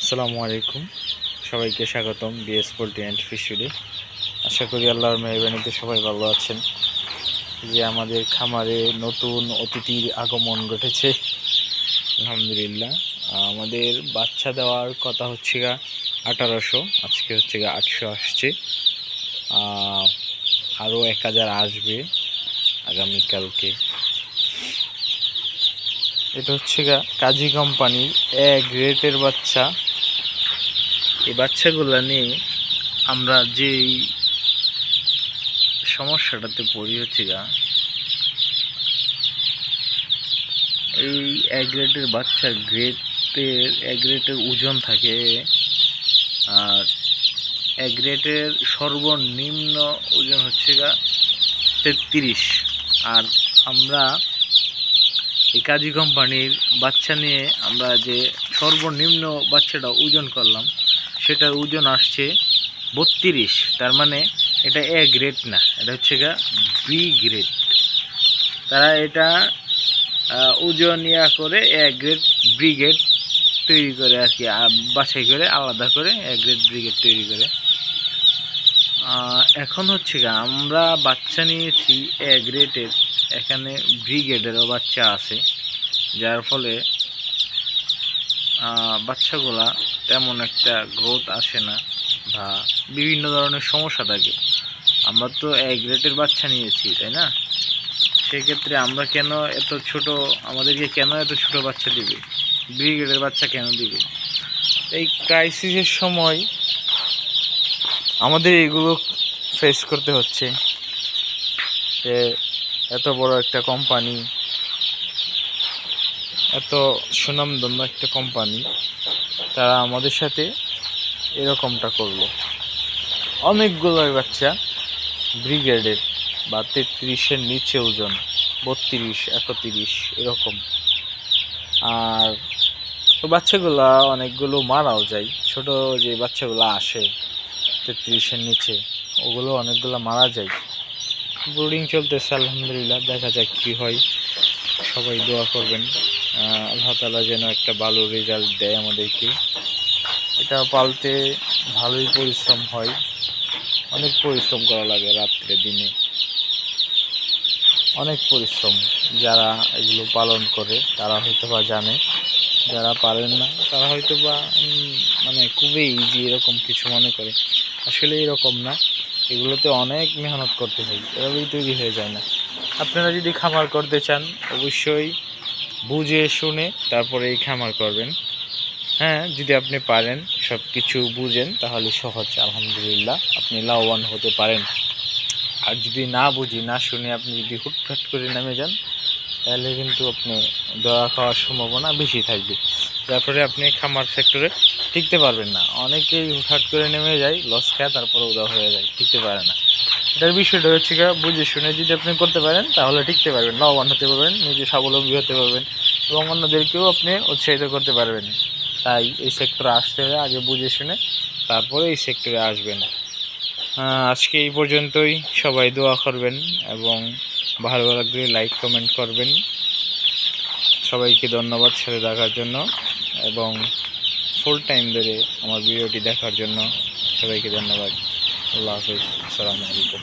আসসালামু আলাইকুম, সবাইকে স্বাগতম বিএস পোল্ট্রি অ্যান্ড ফিশারি। আশা করি আল্লাহর মেহরবানিতে সবাই ভালো আছেন। যে আমাদের খামারে নতুন অতিথির আগমন ঘটেছে, আলহামদুলিল্লাহ। আমাদের বাচ্চা দেওয়ার কথা হচ্ছে 1800, আজকে হচ্ছে 800 আসছে। আরও 1000 আসবে আগামীকালকে। এটা হচ্ছে কাজী কোম্পানির এ গ্রেডের বাচ্চা। এই বাচ্চাগুলো নিয়ে আমরা যেই সমস্যাটাতে পড়ি হচ্ছে এই এ গ্রেডের বাচ্চা এ গ্রেডের ওজন থাকে, আর এ গ্রেডের সর্বনিম্ন ওজন হচ্ছে 33। আর আমরা এই কাজী কোম্পানির বাচ্চা নিয়ে আমরা যে সর্বনিম্ন বাচ্চাটা ওজন করলাম, সেটার ওজন আসছে 32। তার মানে এটা এ গ্রেড না, এটা হচ্ছে বি গ্রেড। তারা এটা ওজন করে এ গ্রেড ব্রিগেড তৈরি করে আর কি, বাছাই করে আলাদা করে এ গ্রেড ব্রিগেড তৈরি করে। এখন হচ্ছে আমরা বাচ্চা নিয়েছি এ গ্রেডের, এখানে ব্রিগেডেরও বাচ্চা আছে, যার ফলে বাচ্চাগুলা তেমন একটা গ্রোথ আসে না বা বিভিন্ন ধরনের সমস্যা থাকে। আমরা তো এ গ্রেডের বাচ্চা নিয়েছি, তাই না? সেক্ষেত্রে আমরা কেন এত ছোট, আমাদেরকে কেন এত ছোট বাচ্চা দিবে, ব্রিগেডের বাচ্চা কেন দিবে? এই ক্রাইসিসের সময় আমাদের এগুলো ফেস করতে হচ্ছে। যে এত বড় একটা কোম্পানি, এত সুনামধন্য একটা কোম্পানি, তারা আমাদের সাথে এরকমটা করলো। অনেকগুলো বাচ্চা ব্রিগেডের বা 33-এর নিচে ওজন, 32, 31 এরকম। আর তো বাচ্চাগুলা অনেকগুলো মারাও যায়। ছোট যে বাচ্চাগুলো আসে 33-এর নিচে, ওগুলো অনেকগুলো মারা যায়। ব্রিডিং চলতেছে, আলহামদুলিল্লাহ। দেখা যাক কী হয়। সবাই দোয়া করবেন আল্লাহ তাআলা যেন একটা ভালো রেজাল্ট দেয় আমাদেরকে। এটা পালতে ভালোই পরিশ্রম হয়, অনেক পরিশ্রম করা লাগে, রাত্রে দিনে অনেক পরিশ্রম। যারা এগুলো পালন করে তারা হয়তো বা জানে, যারা পারেন না তারা হয়তো বা মানে খুবই ইজি এরকম কিছু মনে করে। আসলে এরকম না, এগুলোতে অনেক মেহনত করতে হয়, এভাবেই তৈরি হয়ে যায় না। আপনারা যদি খামার করতে চান অবশ্যই বুঝে শুনে তারপরে এই খামার করবেন। হ্যাঁ, যদি আপনি পারেন, সব কিছু বুঝেন, তাহলে সহজ, আলহামদুলিল্লাহ আপনি লাভবান হতে পারেন। আর যদি না বুঝি না শুনে আপনি যদি হুটহাট করে নেমে যান, তাহলে কিন্তু আপনি ধরা খাওয়ার সম্ভাবনা বেশি থাকবে। তারপরে আপনি খামার সেক্টরে টিকতে পারবেন না। অনেকেই হুটহাট করে নেমে যায়, লস খায়, তারপরে উদা হয়ে যায়, টিকতে পারে না। এটার বিষয়টা হচ্ছে বুঝে শুনে যদি আপনি করতে পারেন, তাহলে টিকতে পারবেন, লাভবান হতে পারবেন, নিজে স্বাবলম্বী হতে পারবেন এবং অন্যদেরকেও আপনি উৎসাহিত করতে পারবেন। তাই এই সেক্টরে আসতে হলে আগে বুঝে শুনে তারপরে এই সেক্টরে আসবেন। আজকে এই পর্যন্তই। সবাই দোয়া করবেন এবং ভালো লাগলে লাইক কমেন্ট করবেন। সবাইকে ধন্যবাদ সাথে দেখার জন্য এবং ফুল টাইম ধরে আমার ভিডিওটি দেখার জন্য সবাইকে ধন্যবাদ। আল্লাহ হাফিজ, আসসালামু আলাইকুম।